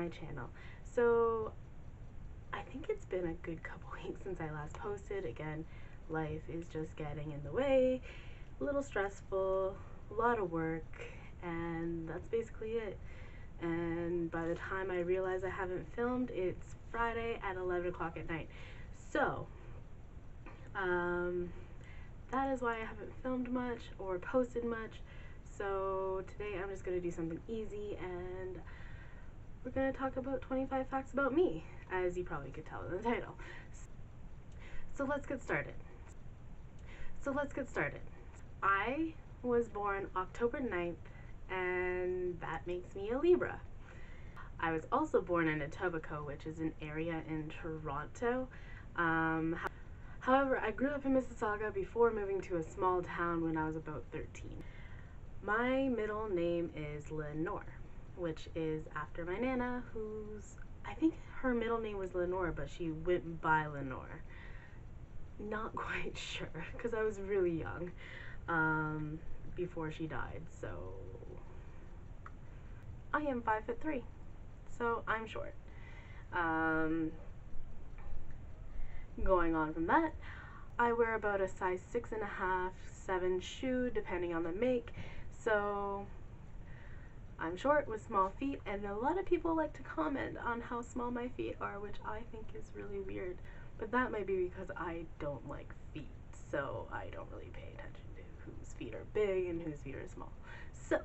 my channel. So I think it's been a good couple weeks since I last posted. Again, life is just getting in the way, a little stressful, a lot of work, and that's basically it. And by the time I realize I haven't filmed, it's Friday at 11 o'clock at night. So that is why I haven't filmed much or posted much. So today I'm just going to do something easy, and we're going to talk about 25 facts about me, as you probably could tell in the title. So let's get started. I was born October 9th, and that makes me a Libra. I was also born in Etobicoke, which is an area in Toronto. However, I grew up in Mississauga before moving to a small town when I was about 13. My middle name is Lenore, which is after my Nana, I think her middle name was Lenore, but she went by Lenore. Not quite sure, because I was really young before she died, so I am 5'3", so I'm short. Going on from that, I wear about a size 6.5, 7 shoe, depending on the make, so I'm short with small feet, and a lot of people like to comment on how small my feet are, which I think is really weird, but that might be because I don't like feet, so I don't really pay attention to whose feet are big and whose feet are small. So,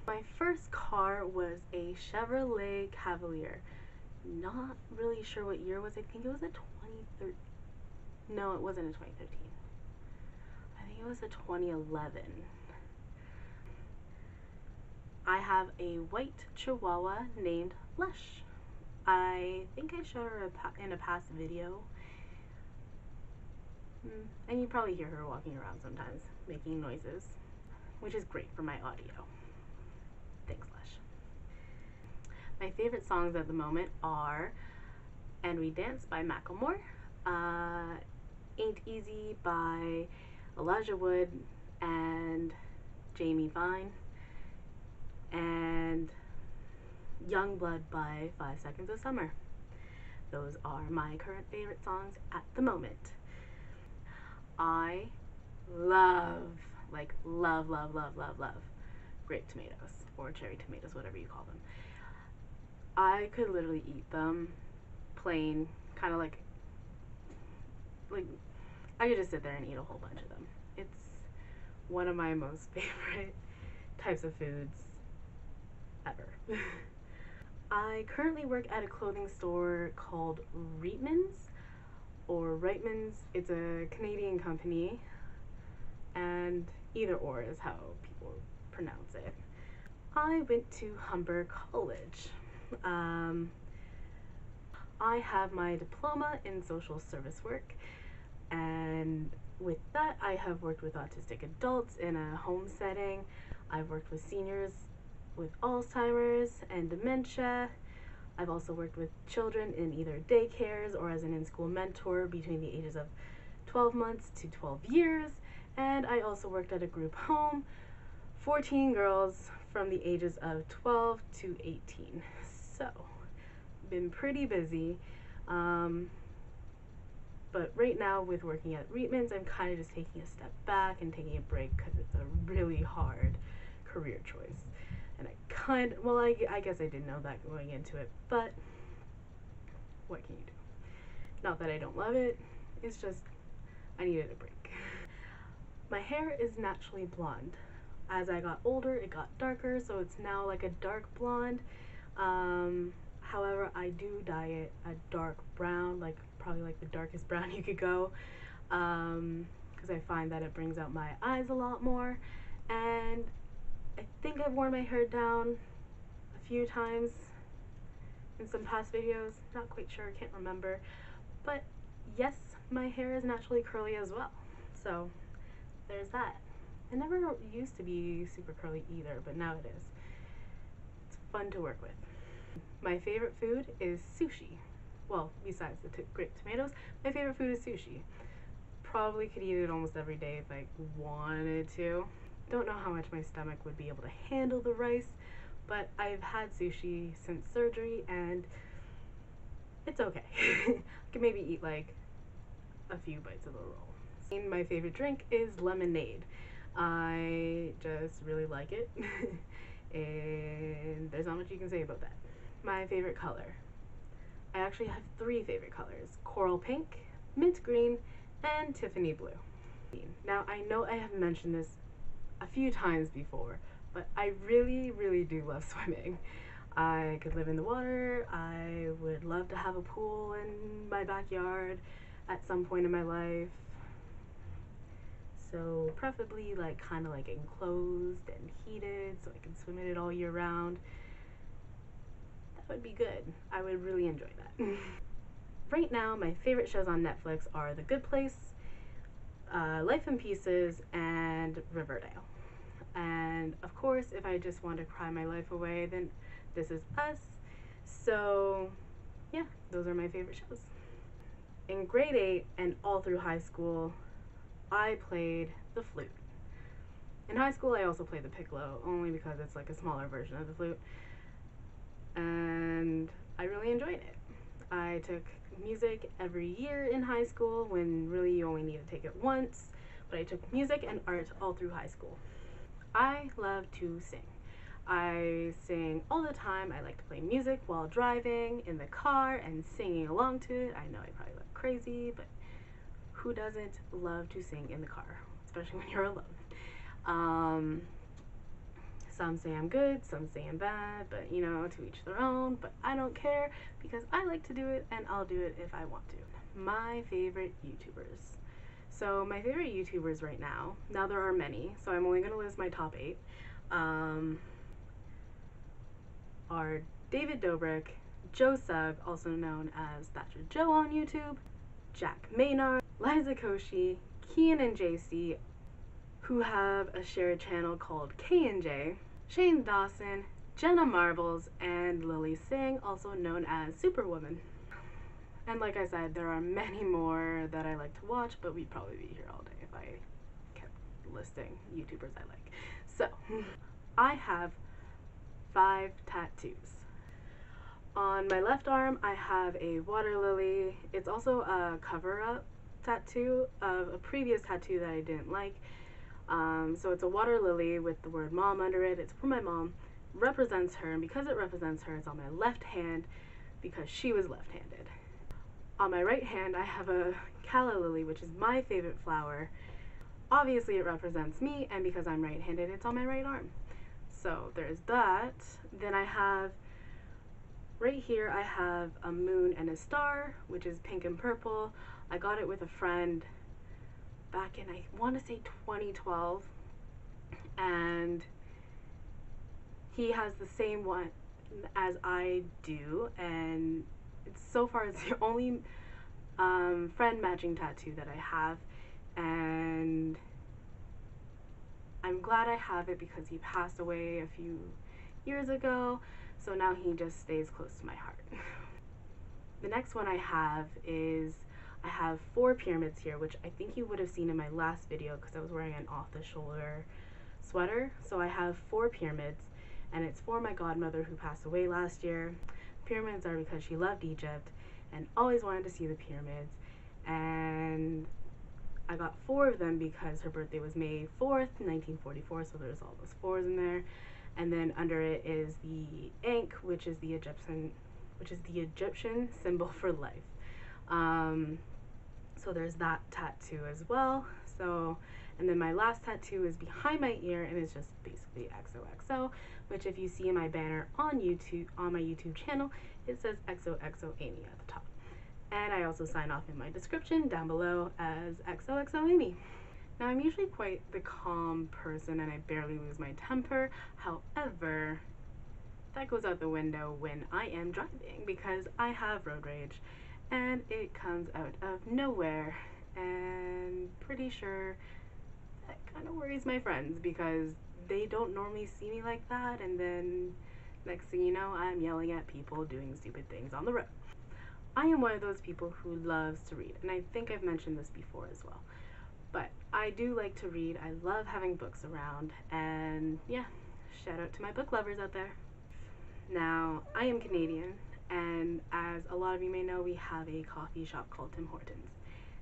my first car was a Chevrolet Cavalier. Not really sure what year it was. I think it was a 2013. No, it wasn't a 2013. I think it was a 2011. I have a white Chihuahua named Lush. I think I showed her in a past video. And you probably hear her walking around sometimes, making noises, which is great for my audio. Thanks, Lush. My favorite songs at the moment are And We Dance by Macklemore, Ain't Easy by Elijah Wood and Jamie Vine, and Young Blood by 5 Seconds of Summer. Those are my current favorite songs at the moment. I love grape tomatoes, or cherry tomatoes, whatever you call them. I could literally eat them plain, kind of like I could just sit there and eat a whole bunch of them. It's one of my most favorite types of foods ever. I currently work at a clothing store called Reitmans, or Reitmans. It's a Canadian company, and either or is how people pronounce it. I went to Humber College. I have my diploma in social service work, and with that I have worked with autistic adults in a home setting. I've worked with seniors with Alzheimer's and dementia. I've also worked with children in either daycares or as an in-school mentor between the ages of 12 months to 12 years, and I also worked at a group home, 14 girls from the ages of 12 to 18. So, been pretty busy, but right now with working at Reitmans, I'm kind of just taking a step back and taking a break because it's a really hard career choice. And I guess I didn't know that going into it, but what can you do? Not that I don't love it, it's just I needed a break. My hair is naturally blonde. As I got older, it got darker, so it's now like a dark blonde. However, I do dye it a dark brown, probably like the darkest brown you could go, because I find that it brings out my eyes a lot more. And I think I've worn my hair down a few times in some past videos, not quite sure, can't remember, but yes, my hair is naturally curly as well, so there's that. It never used to be super curly either, but now it is. It's fun to work with. My favorite food is sushi. Well, besides the grape tomatoes, my favorite food is sushi. Probably could eat it almost every day if I wanted to. Don't know how much my stomach would be able to handle the rice, but I've had sushi since surgery and it's okay. I can maybe eat like a few bites of a roll. My favorite drink is lemonade. I just really like it and there's not much you can say about that. My favorite color. I actually have three favorite colors: coral pink, mint green, and Tiffany blue. Now I know I have mentioned this a few times before, but I really do love swimming. I could live in the water. I would love to have a pool in my backyard at some point in my life. So preferably like kind of like enclosed and heated so I can swim in it all year round. That would be good. I would really enjoy that. Right now my favorite shows on Netflix are The Good Place, Life in Pieces, and Riverdale. And of course, if I just want to cry my life away, then This Is Us. So yeah, those are my favorite shows. In grade 8 and all through high school, I played the flute. In high school I also played the piccolo, only because it's like a smaller version of the flute, and I really enjoyed it. I took music every year in high school, when really you only need to take it once, but I took music and art all through high school. I love to sing. I sing all the time. I like to play music while driving, in the car, and singing along to it. I know I probably look crazy, but who doesn't love to sing in the car, especially when you're alone? Some say I'm good, some say I'm bad, but you know, to each their own. But I don't care because I like to do it and I'll do it if I want to. My favorite YouTubers. So my favorite YouTubers right now there are many, so I'm only going to list my top 8, are David Dobrik, Joe Sugg, also known as Thatcher Joe on YouTube, Jack Maynard, Liza Koshy, Kian and JC, who have a shared channel called K&J, Shane Dawson, Jenna Marbles, and Lily Singh, also known as Superwoman. And like I said, there are many more that I like to watch, but we'd probably be here all day if I kept listing YouTubers I like. So, I have 5 tattoos. On my left arm, I have a water lily. It's also a cover-up tattoo of a previous tattoo that I didn't like. So it's a water lily with the word mom under it. It's for my mom. Represents her, and because it represents her, it's on my left hand because she was left-handed. On my right hand, I have a calla lily, which is my favorite flower. Obviously, it represents me, and because I'm right-handed, it's on my right arm. So there's that. Then I have, right here, I have a moon and a star, which is pink and purple. I got it with a friend back in, I want to say 2012, and he has the same one as I do, and so far it's the only friend matching tattoo that I have, and I'm glad I have it because he passed away a few years ago, so now he just stays close to my heart. The next one I have is, I have 4 pyramids here, which I think you would have seen in my last video because I was wearing an off-the-shoulder sweater. So I have 4 pyramids, and it's for my godmother who passed away last year. Pyramids are because she loved Egypt and always wanted to see the pyramids, and I got 4 of them because her birthday was May 4th, 1944, so there's all those 4s in there. And then under it is the Ankh, which is the Egyptian symbol for life. So there's that tattoo as well. So, and then my last tattoo is behind my ear, and it's just basically XOXO, which if you see in my banner on YouTube, on my YouTube channel, it says XOXO Amy at the top. And I also sign off in my description down below as XOXO Amy. Now, I'm usually quite the calm person and I barely lose my temper. However, that goes out the window when I am driving because I have road rage and it comes out of nowhere, and pretty sure that kind of worries my friends because they don't normally see me like that, and then next thing you know, I'm yelling at people doing stupid things on the road. I am one of those people who loves to read, and I think I've mentioned this before as well, but I do like to read. I love having books around, and yeah, shout out to my book lovers out there. Now, I am Canadian, and as a lot of you may know, we have a coffee shop called Tim Hortons.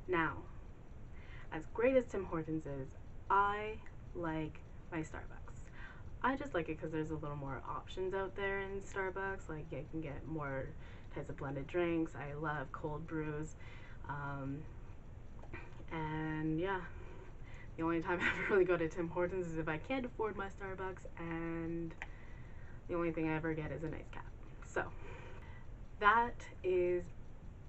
Now, as great as Tim Hortons is, I like my Starbucks. I just like it because there's a little more options out there in Starbucks. Like, I can get more types of blended drinks. I love cold brews. And yeah, the only time I ever really go to Tim Hortons is if I can't afford my Starbucks, and the only thing I ever get is a nice cap. So, that is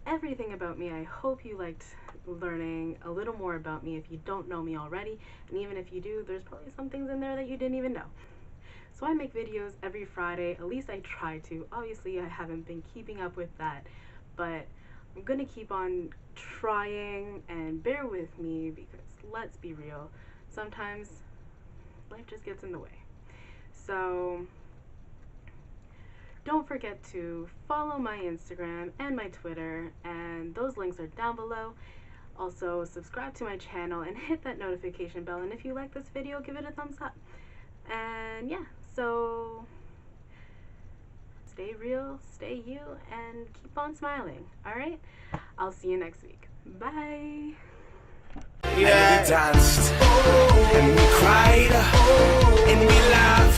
everything about me. I hope you liked learning a little more about me if you don't know me already, and even if you do, there's probably some things in there that you didn't even know. So I make videos every Friday, at least I try to. Obviously I haven't been keeping up with that, but I'm gonna keep on trying, and bear with me because let's be real, sometimes life just gets in the way. So don't forget to follow my Instagram and my Twitter, and those links are down below. Also, subscribe to my channel and hit that notification bell, and if you like this video, give it a thumbs up. And yeah, so stay real, stay you, and keep on smiling, alright? I'll see you next week. Bye! Yeah. And we danced, and we cried, and we laughed.